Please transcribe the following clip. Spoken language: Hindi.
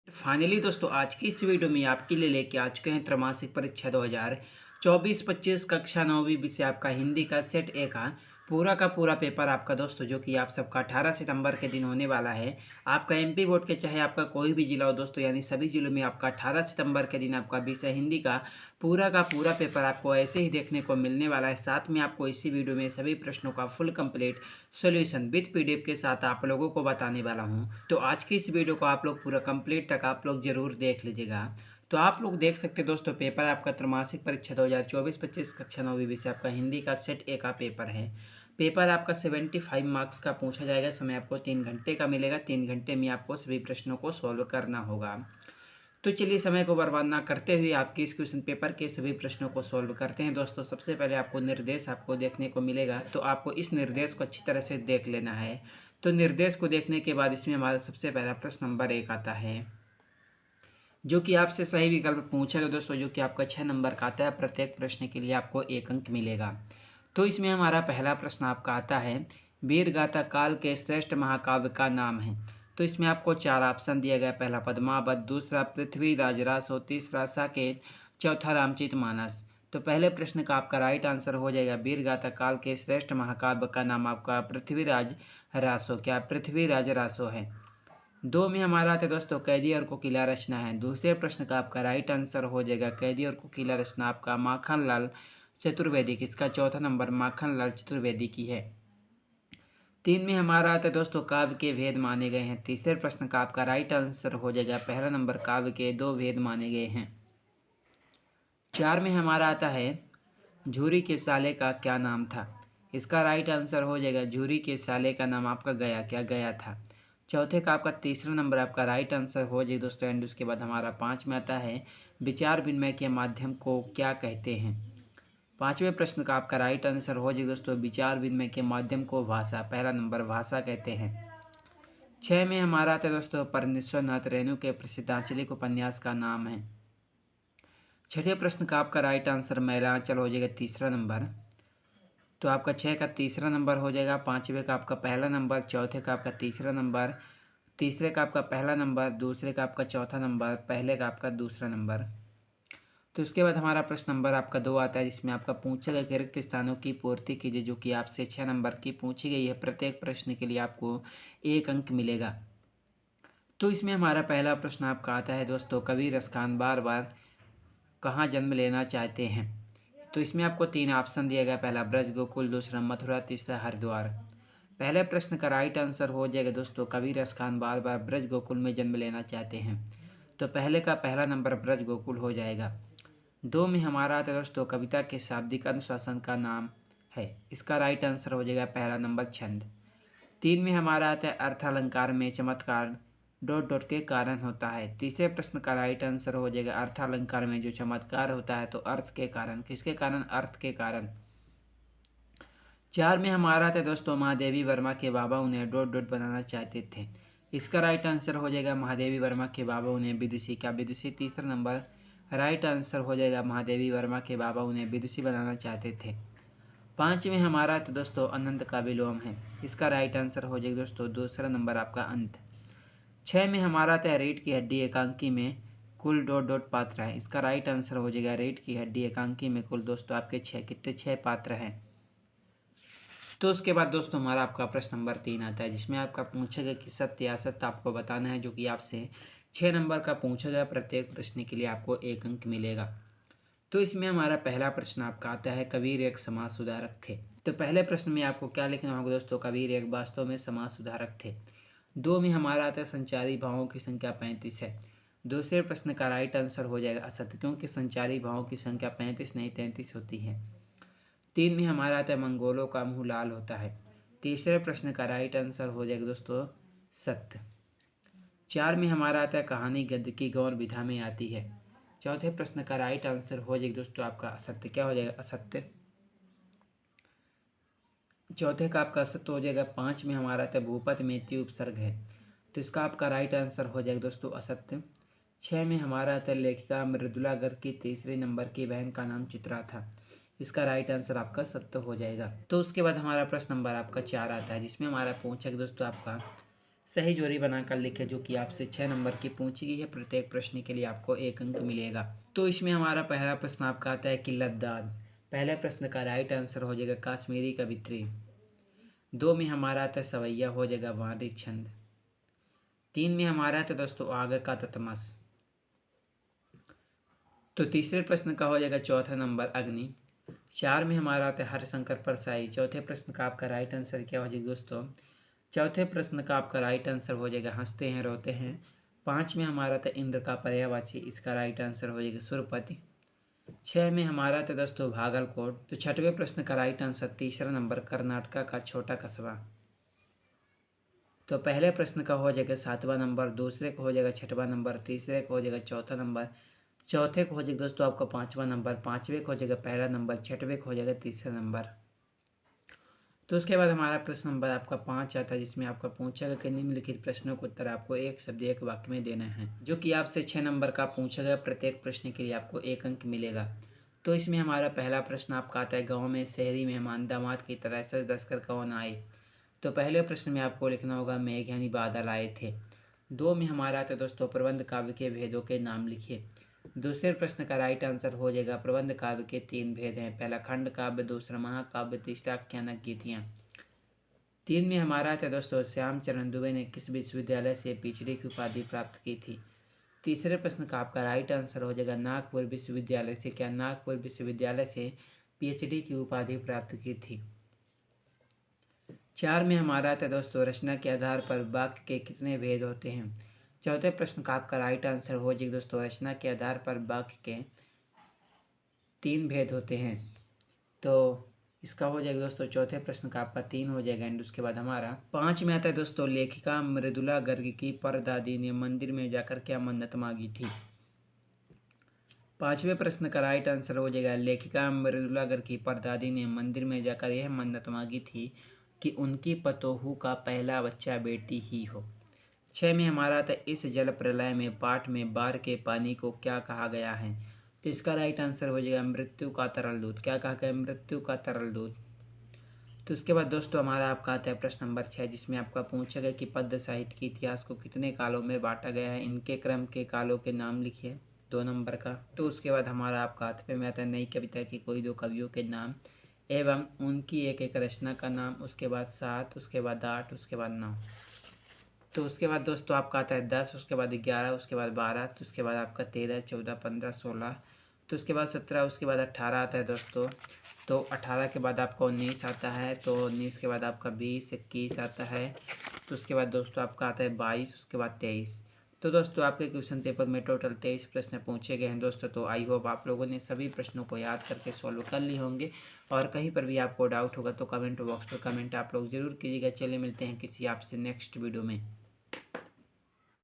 फाइनली दोस्तों आज की इस वीडियो में आपके लिए लेके आ चुके हैं त्रैमासिक परीक्षा 2024-25 कक्षा 9वीं विषय आपका हिंदी का सेट ए का पूरा पेपर आपका दोस्तों जो कि आप सबका 18 सितंबर के दिन होने वाला है। आपका एमपी बोर्ड के चाहे आपका कोई भी जिला हो दोस्तों, यानी सभी जिलों में आपका 18 सितंबर के दिन आपका विषय हिंदी का पूरा पेपर आपको ऐसे ही देखने को मिलने वाला है। साथ में आपको इसी वीडियो में सभी प्रश्नों का full complete solution with PDF के साथ आप लोगों को बताने वाला हूं। तो आज की इस वीडियो को आप लोग पूरा कंप्लीट तक आप लोग जरूर देख लीजिएगा। तो आप लोग देख सकते हैं दोस्तों, पेपर आपका त्रैमासिक परीक्षा 2024-25 कक्षा 9वीं विषय आपका हिंदी का सेट ए का पेपर है। पेपर आपका 75 मार्क्स का पूछा जाएगा। समय आपको 3 घंटे का मिलेगा। 3 घंटे में आपको सभी प्रश्नों को सॉल्व करना होगा। तो चलिए समय को बर्बाद ना करते हुए आपके इस क्वेश्चन पेपर के सभी प्रश्नों को सॉल्व करते हैं। दोस्तों सबसे पहले आपको निर्देश आपको देखने को मिलेगा, तो आपको इस निर्देश को अच्छी तरह से देख लेना है। तो निर्देश को देखने के बाद इसमें हमारा सबसे पहला प्रश्न नंबर 1 आता है, जो कि आपसे सही विकल्प पूछेगा दोस्तों, जो कि आपका 6 नंबर का आता है। प्रत्येक प्रश्न के लिए आपको 1 अंक मिलेगा। तो इसमें हमारा पहला प्रश्न आपका आता है, वीर गाथा काल के श्रेष्ठ महाकाव्य का नाम है। तो इसमें आपको 4 ऑप्शन दिया गया। पहला पद्मावत, दूसरा पृथ्वीराज रासो, तीसरा साकेत, चौथा रामचरितमानस। तो पहले प्रश्न का आपका राइट आंसर हो जाएगा वीर गाथा काल के श्रेष्ठ महाकाव्य का नाम आपका पृथ्वीराज रासो। क्या पृथ्वीराज रासो है। 2 में हमारा आता है दोस्तों कैदी और कोकिला रचना है। दूसरे प्रश्न का आपका राइट आंसर हो जाएगा कैदी और कोकिला रचना आपका माखनलाल चतुर्वेदी की। इसका चौथा नंबर माखनलाल चतुर्वेदी की है। 3 में हमारा आता है दोस्तों काव्य के भेद माने गए हैं। तीसरे प्रश्न का आपका राइट आंसर हो जाएगा पहला नंबर काव्य के 2 भेद माने गए हैं। 4 में हमारा आता है झूरी के साले का क्या नाम था। इसका राइट आंसर हो जाएगा झूरी के साले का नाम आपका गया। क्या गया था। चौथे का आपका तीसरा नंबर आपका राइट आंसर हो जाए दोस्तों। एंड उसके बाद हमारा 5 में आता है विचार विनिमय के माध्यम को क्या कहते हैं। 5वें प्रश्न का आपका राइट आंसर हो जाए दोस्तों विचार विनिमय के माध्यम को भाषा। पहला नंबर भाषा कहते हैं। 6 में हमारा आता है दोस्तों परमेश्वरनाथ रेणु के प्रसिद्धांचलिक उपन्यास का नाम है। छठे प्रश्न का आपका राइट आंसर मैलांचल हो जाएगा तीसरा नंबर। तो आपका 6 का तीसरा नंबर हो जाएगा। 5वें का आपका पहला नंबर, चौथे का आपका तीसरा नंबर, तीसरे का आपका पहला नंबर, दूसरे का आपका चौथा नंबर, पहले का आपका दूसरा नंबर। तो इसके बाद हमारा प्रश्न नंबर आपका 2 आता है, जिसमें आपका पूछा गया कि रिक्त स्थानों की पूर्ति कीजिए, जो कि आपसे 6 नंबर की पूछी गई है। प्रत्येक प्रश्न के लिए आपको 1 अंक मिलेगा। तो इसमें हमारा पहला प्रश्न आपका आता है दोस्तों, कबीर रसखान बार बार कहाँ जन्म लेना चाहते हैं। तो इसमें आपको 3 ऑप्शन दिया गया। पहला ब्रज गोकुल, दूसरा मथुरा, तीसरा हरिद्वार। पहले प्रश्न का राइट आंसर हो जाएगा दोस्तों कबीर रसखान बार बार ब्रज गोकुल में जन्म लेना चाहते हैं। तो पहले का पहला नंबर ब्रज गोकुल हो जाएगा। 2 में हमारा आता है दोस्तों कविता के शाब्दिक अनुशासन का नाम है। इसका राइट आंसर हो जाएगा पहला नंबर छंद। 3 में हमारा आता है अर्थालंकार में चमत्कार डॉट डॉट के कारण होता है। तीसरे प्रश्न का राइट आंसर हो जाएगा अर्थालंकार में जो चमत्कार होता है तो अर्थ के कारण। किसके कारण। अर्थ के कारण। 4 में हमारा था दोस्तों महादेवी वर्मा के बाबा उन्हें डॉट डॉट बनाना चाहते थे। इसका राइट आंसर हो जाएगा महादेवी वर्मा के बाबा उन्हें विदुषी। क्या विदुषी। तीसरा नंबर राइट आंसर हो जाएगा महादेवी वर्मा के बाबा उन्हें विदुषी बनाना चाहते थे। 5 में हमारा तो दोस्तों अनंत का विलोम है। इसका राइट आंसर हो जाएगा दोस्तों दूसरा नंबर आपका अंत। 6 में हमारा आता है रीढ़ की हड्डी एकांकी में कुल डॉट डॉट पात्र है। इसका राइट आंसर हो जाएगा रीढ़ की हड्डी एकांकी में कुल दोस्तों आपके 6 कितने 6 पात्र हैं। तो उसके बाद दोस्तों हमारा आपका प्रश्न नंबर 3 आता है, जिसमें आपका पूछा गया कि सत्य असत्य आपको बताना है, जो कि आपसे 6 नंबर का पूछा गया। प्रत्येक प्रश्न के लिए आपको 1 अंक मिलेगा। तो इसमें हमारा पहला प्रश्न आपका आता है कबीर एक समाज सुधारक थे। तो पहले प्रश्न में आपको क्या लिखना होगा दोस्तों, कबीर एक वास्तव में समाज सुधारक थे। 2 में हमारा आता है संचारी भावों की संख्या 35 है। दूसरे प्रश्न का राइट आंसर हो जाएगा असत्य, क्योंकि संचारी भावों की संख्या 35 नहीं 33 होती है। 3 में हमारा आता है मंगोलों का मुंह लाल होता है। तीसरे प्रश्न का राइट आंसर हो जाएगा दोस्तों सत्य। 4 में हमारा आता है कहानी गद्य की गौर विधा में आती है। चौथे प्रश्न का राइट आंसर हो जाएगा दोस्तों आपका असत्य। क्या हो जाएगा असत्य। चौथे का आपका असत्य हो जाएगा। 5 में हमारा आता है भूपत में ती उपसर्ग है। तो इसका आपका राइट आंसर हो जाएगा दोस्तों असत्य। 6 में हमारा आता है लेखिका मृदुला गर्ग की तीसरे नंबर की बहन का नाम चित्रा था। इसका राइट आंसर आपका सत्य हो जाएगा। तो उसके बाद हमारा प्रश्न नंबर आपका 4 आता है, जिसमें हमारा पूछा कि दोस्तों आपका सही जोड़ी बनाकर लिखे, जो कि आपसे 6 नंबर की पूछी गई है। प्रत्येक प्रश्न के लिए आपको 1 अंक मिलेगा। तो इसमें हमारा पहला प्रश्न आपका आता है किल्लतदार। पहले प्रश्न का राइट आंसर हो जाएगा काश्मीरी कवित्री। 2 में हमारा आता है सवैया, हो जाएगा वारिक छंद। 3 में हमारा आता है दोस्तों आग का ततमस। तो तीसरे प्रश्न का हो जाएगा चौथा नंबर अग्नि। 4 में हमारा आता है हरिशंकर परसाई। चौथे प्रश्न का आपका राइट आंसर क्या हो जाएगा दोस्तों? चौथे प्रश्न का आपका राइट आंसर हो जाएगा हंसते हैं रोते हैं। 5 में हमारा था इंद्र का पर्यायवाची, इसका राइट आंसर हो जाएगा सुरपति। 6 में हमारा था दोस्तों भागलकोट। तो छठवें प्रश्न का राइट आंसर तीसरा नंबर कर्नाटका का छोटा कस्बा। तो पहले प्रश्न का हो जाएगा 7वां नंबर, दूसरे का हो जाएगा 6वां नंबर, तीसरे का हो जाएगा चौथा नंबर, चौथे को हो जाएगा दोस्तों आपका 5वां नंबर, 5वें को हो जाएगा पहला नंबर, 6वें को हो जाएगा तीसरा नंबर। तो उसके बाद हमारा प्रश्न नंबर आपका 5 आता है, जिसमें आपका पूछा गया कि निम्नलिखित प्रश्नों का उत्तर आपको एक शब्द एक वाक्य में देना है, जो कि आपसे 6 नंबर का पूछा गया। प्रत्येक प्रश्न के लिए आपको 1 अंक मिलेगा। तो इसमें हमारा पहला प्रश्न आपका आता है गाँव में शहरी मेहमान दामाद की तरह सज धज कर कौन आए। तो पहले प्रश्न में आपको लिखना होगा मेघ यानी बादल आए थे। 2 में हमारा आता है दोस्तों प्रबंध काव्य के भेदों के नाम लिखिए। दूसरे प्रश्न का राइट आंसर हो जाएगा प्रबंध काव्य के 3 भेद हैं, पहला खंड काव्य, दूसरा महाकाव्य, तीसरा आख्यानक गीतियाँ। 3 में हमारा आता है दोस्तों श्यामचरण दुबे ने किस विश्वविद्यालय से पीएचडी की उपाधि प्राप्त की थी। तीसरे प्रश्न का आपका राइट आंसर हो जाएगा नागपुर विश्वविद्यालय से। क्या नागपुर विश्वविद्यालय से पीएचडी की उपाधि प्राप्त की थी। 4 में हमारा आता है दोस्तों रचना के आधार पर वाक्य के कितने भेद होते हैं। चौथे प्रश्न का आपका राइट आंसर हो जाएगा दोस्तों रचना के आधार पर वाक्य के 3 भेद होते हैं। तो इसका हो जाएगा दोस्तों चौथे प्रश्न का आपका 3 हो जाएगा। एंड उसके बाद हमारा 5 में आता है दोस्तों लेखिका मृदुला गर्ग की परदादी ने मंदिर में जाकर क्या मन्नत मांगी थी। 5वें प्रश्न का राइट आंसर हो जाएगा लेखिका मृदुला गर्ग की परदादी ने मंदिर में जाकर यह मन्नत मांगी थी कि उनकी पतोहू का पहला बच्चा बेटी ही हो। 6 में हमारा था इस जल प्रलय में पाठ में बाढ़ के पानी को क्या कहा गया है। तो इसका राइट आंसर हो जाएगा मृत्यु का तरल दूध। क्या कहा गया? मृत्यु का तरल दूध। तो उसके बाद दोस्तों हमारा आपका आता है प्रश्न नंबर 6, जिसमें आपका पूछा गया कि पद्य साहित्य के इतिहास को कितने कालों में बांटा गया है। इनके क्रम के कालों के नाम लिखिए 2 नंबर का। तो उसके बाद हमारा आपका हाथ में आता है नई कविता की कोई 2 कवियों के नाम एवं उनकी एक एक रचना का नाम। उसके बाद 7, उसके बाद 8, उसके बाद 9। तो उसके बाद दोस्तों आपका आता है 10, उसके बाद 11, उसके बाद 12, तो उसके बाद आपका 13, 14, 15, 16, तो उसके बाद 17, उसके बाद 18 आता है दोस्तों। तो 18 के बाद आपका 19 आता है। तो 19 के बाद आपका 20, 21 आता है। तो उसके बाद दोस्तों आपका आता है 22, उसके बाद 23। तो दोस्तों आपके क्वेश्चन पेपर में टोटल 23 प्रश्न पूछे गए हैं दोस्तों। तो आई होप आप लोगों ने सभी प्रश्नों को याद करके सॉल्व कर लिए होंगे। और कहीं पर भी आपको डाउट होगा तो कमेंट बॉक्स पर कमेंट आप लोग ज़रूर कीजिएगा। चलिए मिलते हैं किसी आपसे नेक्स्ट वीडियो में।